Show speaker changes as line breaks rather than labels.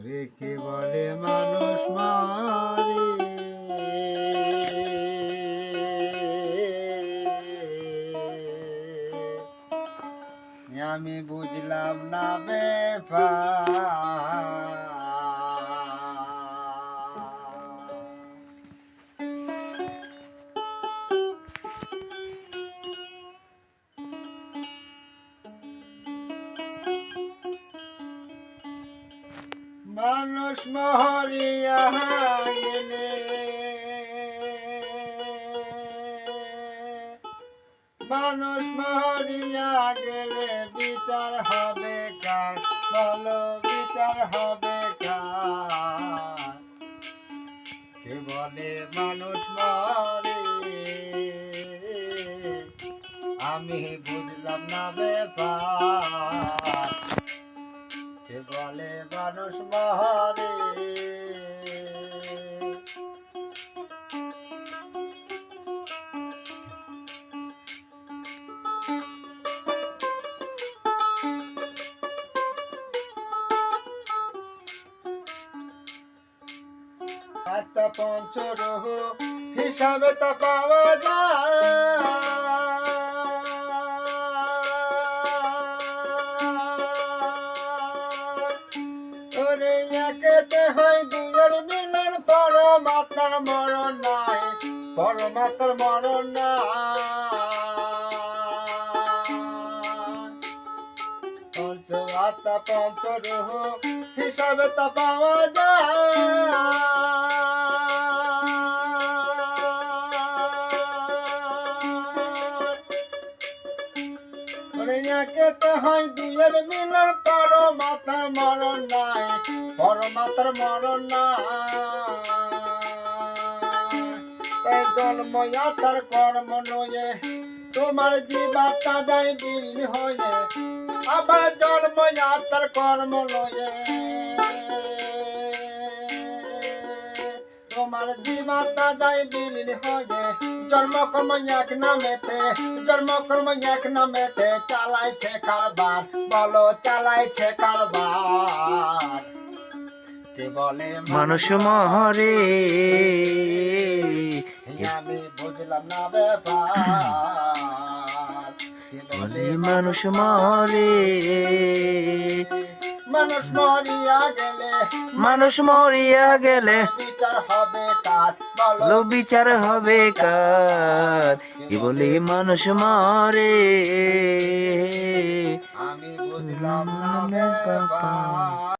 রে কে বলে মানুষ মারে, আমি বুঝলাম না ব্যাপার। মানুষ মরিয়া গেলে মানুষ মরিয়া গেলে বিচার হবে কার, বলো বিচার হবে কার? কে বলে মানুষ মরে, আমি বুঝলাম না ব্যাপার। কে বলে মানুষ মরে, একটা পঞ্চরহ হিসাবে তা পাওয়া যায়। ওরে একেতে হয় দুইয়ের মিলন, পরমাত্মার মরণ নাই, পরমাত্মার মরণ নাই। পঞ্চ আত্মা পঞ্চরহ হিসাবে তা পাওয়া যায়। একেতে হয় দুইয়ের মিলন, পরমাত্মার মরণ নাই, পরমাত্মার মরণ নাই। জন্ম তার কর্ম নয়ে, তোমার জীবাত্মা যায় বিলীন হয়ে, আবার জন্ম তার কর্ম লয়ে। তোমার জীবাত্মা যায় বিলীন হয়ে, জন্মকর্ম এক নামেতে, জন্মকর্ম এক নামেতে চালাইছে কারবার, বলো চালাইছে কারবার। কে বলে
মানুষ মরে,
আমি বুঝলাম না ব্যাপার। কে বলে
মানুষ মরে,
মানুষ মরিয়া গেলে,
মানুষ মরিয়া গেলে
বিচার হবে কার, বলো
বলো বিচার হবে কার? কি বলি মানুষ মরে,
আমি বুঝলাম না ব্যাপার।